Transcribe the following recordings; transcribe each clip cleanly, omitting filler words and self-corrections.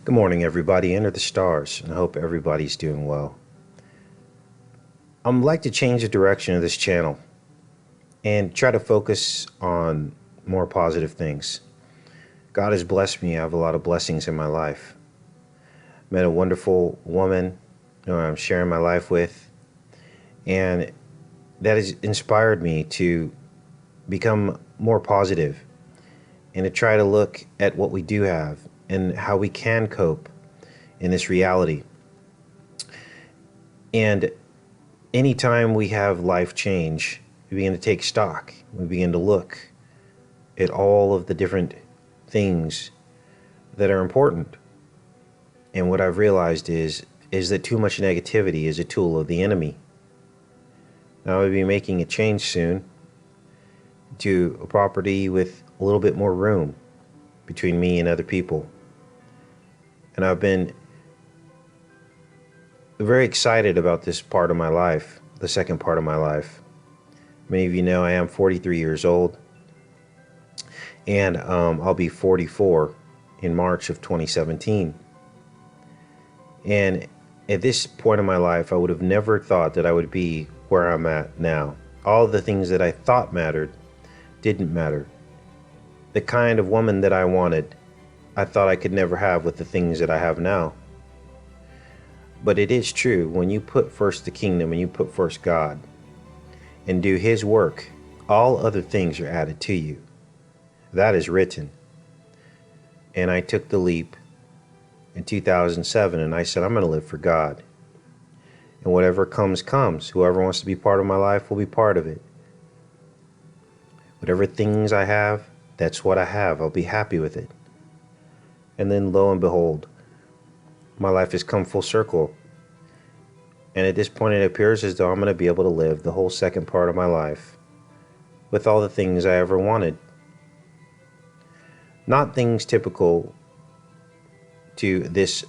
Good morning, everybody. Enter the stars, and I hope everybody's doing well. I'd like to change the direction of this channel and try to focus on more positive things. God has blessed me. I have a lot of blessings in my life. Met a wonderful woman who I'm sharing my life with, and that has inspired me to become more positive and to try to look at what we do have and how we can cope in this reality. And anytime we have life change, we begin to take stock. We begin to look at all of the different things that are important. And what I've realized is that too much negativity is a tool of the enemy. Now I'll be making a change soon to a property with a little bit more room between me and other people. And I've been very excited about this part of my life, the second part of my life. Many of you know I am 43 years old, and I'll be 44 in March of 2017. And at this point in my life, I would have never thought that I would be where I'm at now. All the things that I thought mattered didn't matter. The kind of woman that I wanted, I thought I could never have with the things that I have now. But it is true, when you put first the kingdom and you put first God and do His work, all other things are added to you. That is written. And I took the leap in 2007 and I said, I'm going to live for God. And whatever comes, comes. Whoever wants to be part of my life will be part of it. Whatever things I have, that's what I have. I'll be happy with it. And then lo and behold, my life has come full circle. And at this point, it appears as though I'm going to be able to live the whole second part of my life with all the things I ever wanted. Not things typical to this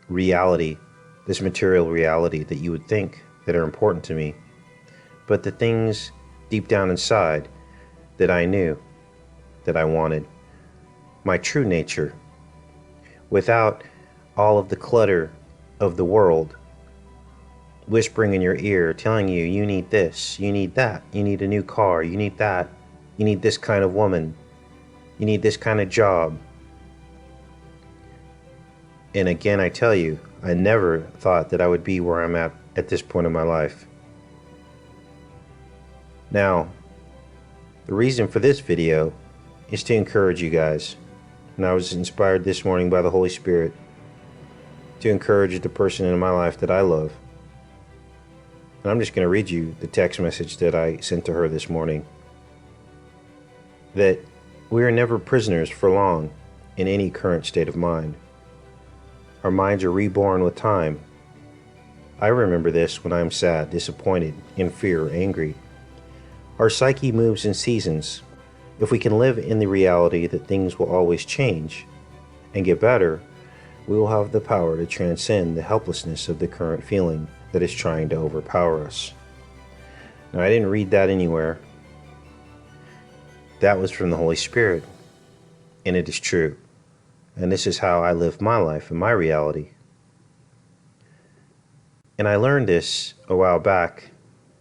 reality, this material reality that you would think that are important to me, but the things deep down inside that I knew that I wanted. My true nature, without all of the clutter of the world whispering in your ear, telling you, you need this, you need that, you need a new car, you need that, you need this kind of woman, you need this kind of job. And again, I tell you, I never thought that I would be where I'm at this point in my life. Now, the reason for this video is to encourage you guys. And I was inspired this morning by the Holy Spirit to encourage the person in my life that I love. And I'm just going to read you the text message that I sent to her this morning. That we are never prisoners for long in any current state of mind. Our minds are reborn with time. I remember this when I'm sad, disappointed, in fear, or angry. Our psyche moves in seasons. If we can live in the reality that things will always change and get better, we will have the power to transcend the helplessness of the current feeling that is trying to overpower us. Now, I didn't read that anywhere. That was from the Holy Spirit, and it is true. And this is how I live my life and my reality. And I learned this a while back.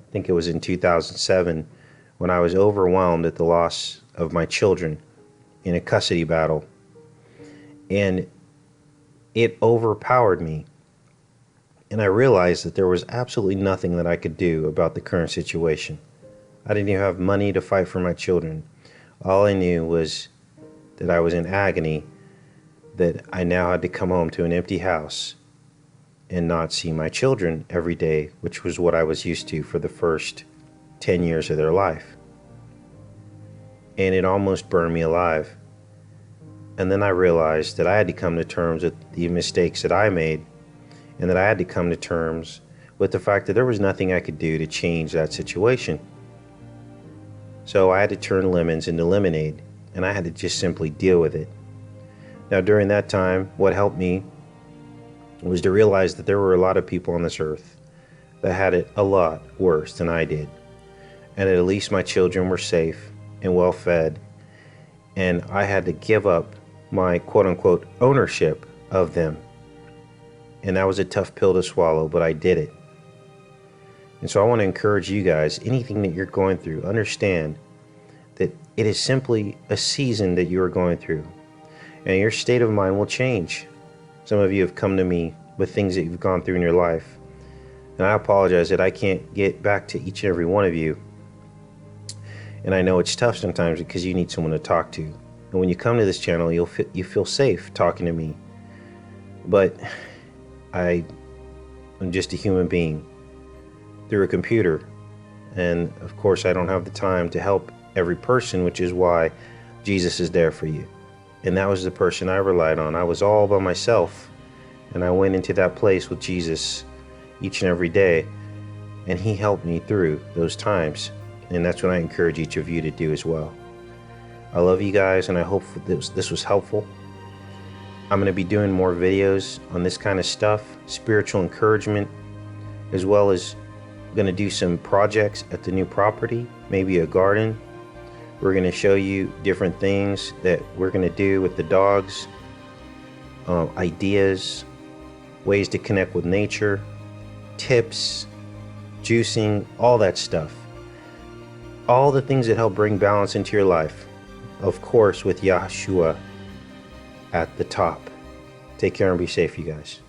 I think it was in 2007 when I was overwhelmed at the loss of my children in a custody battle. And it overpowered me. And I realized that there was absolutely nothing that I could do about the current situation. I didn't even have money to fight for my children. All I knew was that I was in agony, that I now had to come home to an empty house and not see my children every day, which was what I was used to for the first 10 years of their life. And it almost burned me alive. And then I realized that I had to come to terms with the mistakes that I made, and that I had to come to terms with the fact that there was nothing I could do to change that situation. So I had to turn lemons into lemonade, and I had to just simply deal with it. Now, during that time, what helped me was to realize that there were a lot of people on this earth that had it a lot worse than I did. And at least my children were safe and well fed. And I had to give up my quote unquote ownership of them. And that was a tough pill to swallow, but I did it. And so I want to encourage you guys, anything that you're going through, understand that it is simply a season that you are going through. And your state of mind will change. Some of you have come to me with things that you've gone through in your life. And I apologize that I can't get back to each and every one of you. And I know it's tough sometimes because you need someone to talk to. And when you come to this channel, you feel safe talking to me. But I'm just a human being through a computer. And of course, I don't have the time to help every person, which is why Jesus is there for you. And that was the person I relied on. I was all by myself. And I went into that place with Jesus each and every day. And he helped me through those times. And that's what I encourage each of you to do as well. I love you guys, and I hope this was helpful. I'm going to be doing more videos on this kind of stuff, spiritual encouragement, as well as going to do some projects at the new property, maybe a garden. We're going to show you different things that we're going to do with the dogs, ideas, ways to connect with nature, tips, juicing, all that stuff. All the things that help bring balance into your life. Of course, with Yahshua at the top. Take care and be safe, you guys.